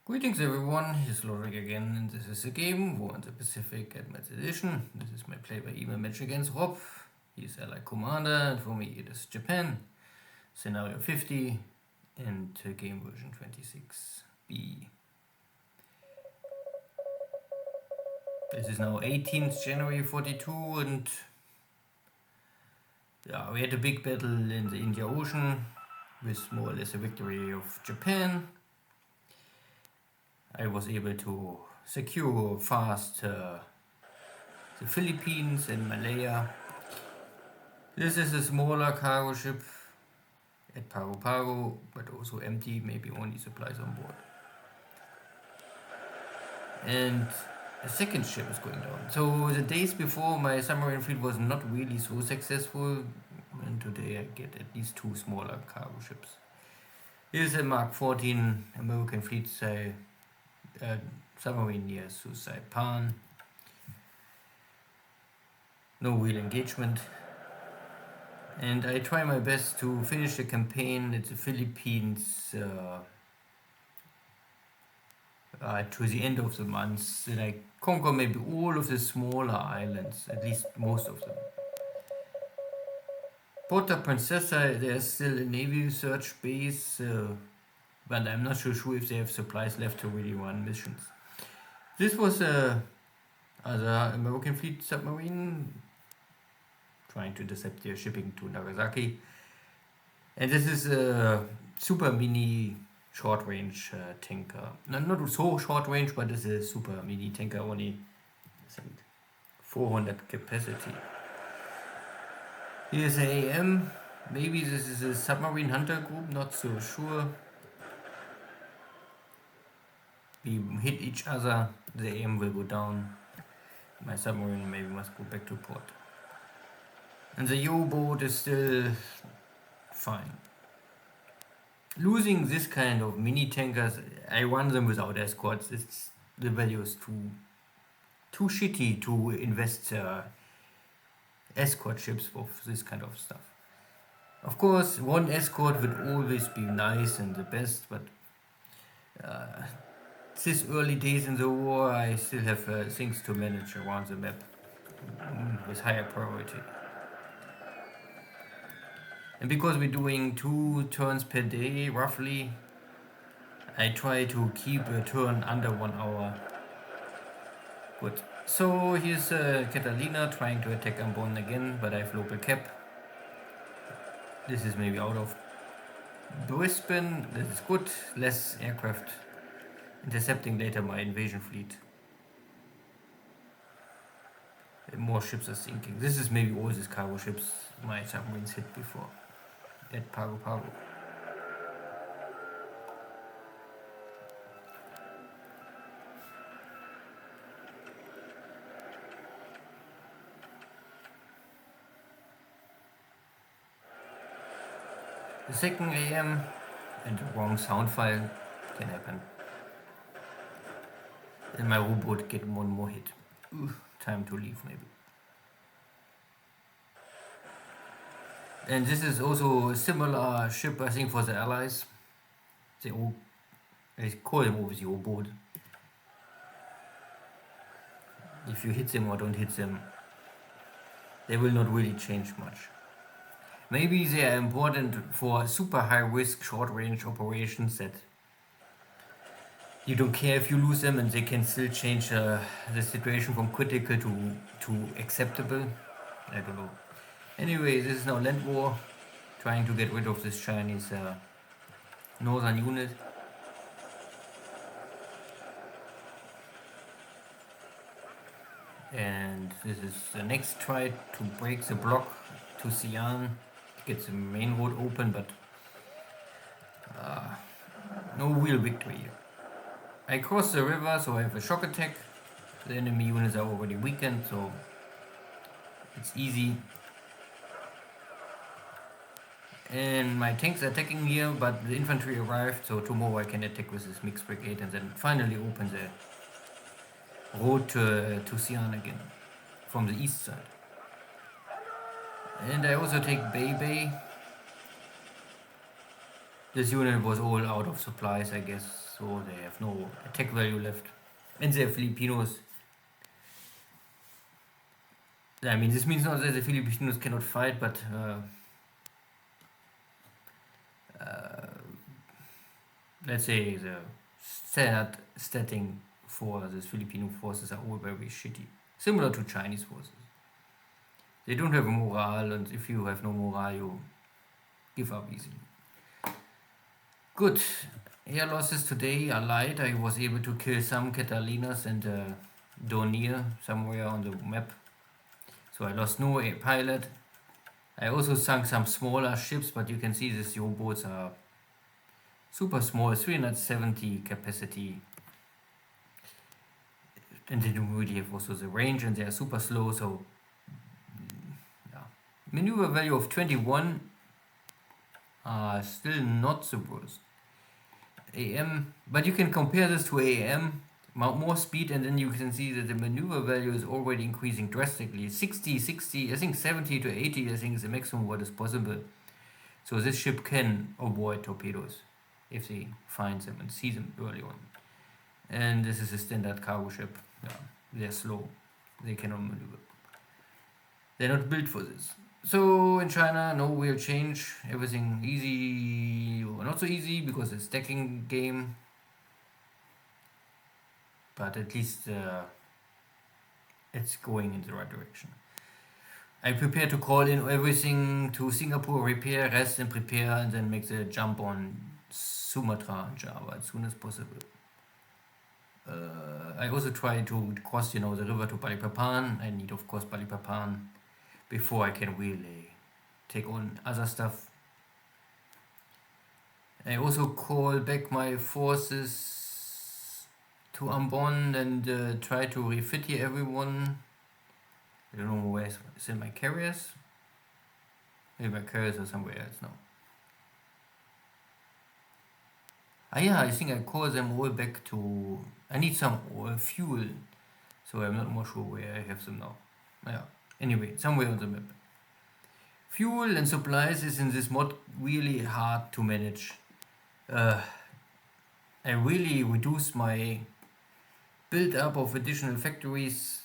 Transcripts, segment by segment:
Greetings everyone, here's Lodrik again, and this is a game, War in the Pacific Advanced Edition. This is my play-by-email match against Rob. He's Allied Commander, and for me it is Japan, Scenario 50, and game version 26B. This is now 18th January 42, and yeah, we had a big battle in the Indian Ocean, with more or less a victory of Japan. I was able to secure fast the Philippines and Malaya. This is a smaller cargo ship at Pago Pago, but also empty, maybe only supplies on board. And a second ship is going down. So the days before, my submarine fleet was not really so successful, and today I get at least two smaller cargo ships. Here's a Mark 14 American fleet submarine near Saipan. No real engagement. And I try my best to finish the campaign at the Philippines to the end of the month, that I conquer maybe all of the smaller islands, at least most of them. Porta Princesa, there's still a Navy research base, but I'm not so sure if they have supplies left to really run missions. This was other American fleet submarine trying to intercept their shipping to Nagasaki. And this is a super mini short range tanker. Not so short range, but it's a super mini tanker, only I think 400 capacity. Here's an AM. Maybe this is a submarine hunter group, not so sure. We hit each other, the AM will go down. My submarine maybe must go back to port. And the U-boat is still fine. Losing this kind of mini tankers, I run them without escorts. The value is too shitty to invest escort ships for this kind of stuff. Of course, one escort would always be nice and the best, but this early days in the war, I still have things to manage around the map with higher priority. And because we're doing 2 turns per day, roughly, I try to keep a turn under 1 hour. Good. So here's Catalina trying to attack Ambon again, but I have local cap. This is maybe out of Brisbane. This is good. Less aircraft intercepting later my invasion fleet. And more ships are sinking. This is maybe all these cargo ships my submarines hit before at Pago Pago. The second AM and the wrong sound file can happen. Then my U-boat get one more hit. Time to leave maybe. And this is also a similar ship, I think, for the Allies. They call them always U-boat. If you hit them or don't hit them, they will not really change much. Maybe they are important for super high risk short range operations that you don't care if you lose them and they can still change the situation from critical to acceptable. I don't know. Anyway, this is now land war, trying to get rid of this Chinese northern unit. And this is the next try to break the block to Xi'an, get the main road open, but no real victory here. I cross the river, so I have a shock attack. The enemy units are already weakened, so it's easy. And my tanks are attacking here, but the infantry arrived, so tomorrow I can attack with this mixed brigade and then finally open the road to Xi'an again from the east side. And I also take Bay Bay. This unit was all out of supplies, I guess, so they have no attack value left. And they're Filipinos. I mean, this means not that the Filipinos cannot fight, but let's say the standard statting for the Filipino forces are all very shitty. Similar to Chinese forces. They don't have morale, and if you have no morale, you give up easily. Good. Air losses today are light. I was able to kill some Catalinas and Dornier somewhere on the map. So I lost no pilot. I also sunk some smaller ships, but you can see these U-boats are super small, 370 capacity. And they don't really have also the range, and they are super slow, so yeah. Maneuver value of 21 are still not the worst. AM, but you can compare this to AM, more speed, and then you can see that the maneuver value is already increasing drastically. 60, I think 70 to 80, I think is the maximum what is possible. So this ship can avoid torpedoes if they find them and see them early on. And this is a standard cargo ship. Yeah, they're slow. They cannot maneuver. They're not built for this. So in China, no real change. Everything easy or not so easy because it's stacking game. But at least it's going in the right direction. I prepare to call in everything to Singapore, repair, rest and prepare, and then make the jump on Sumatra and Java as soon as possible. I also try to cross, the river to Balikpapan. I need, of course, Balikpapan before I can really take on other stuff. I also call back my forces to Ambon and try to refit here everyone. I don't know where is it, my carriers? Maybe my carriers are somewhere else now. Yeah, I think I call them all back to... I need some fuel, so I'm not more sure where I have them now. Yeah, anyway, somewhere on the map. Fuel and supplies is in this mod really hard to manage. I really reduced my build up of additional factories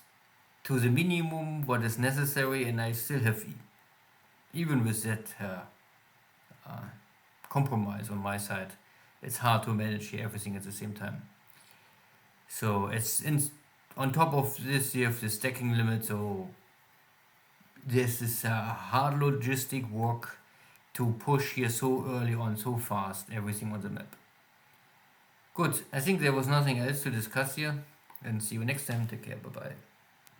to the minimum what is necessary, and I still have, even with that compromise on my side, it's hard to manage here everything at the same time. So it's on top of this you have the stacking limit, so this is a hard logistic work to push here so early on, so fast, everything on the map. Good, I think there was nothing else to discuss here, and see you next time. Take care, bye bye.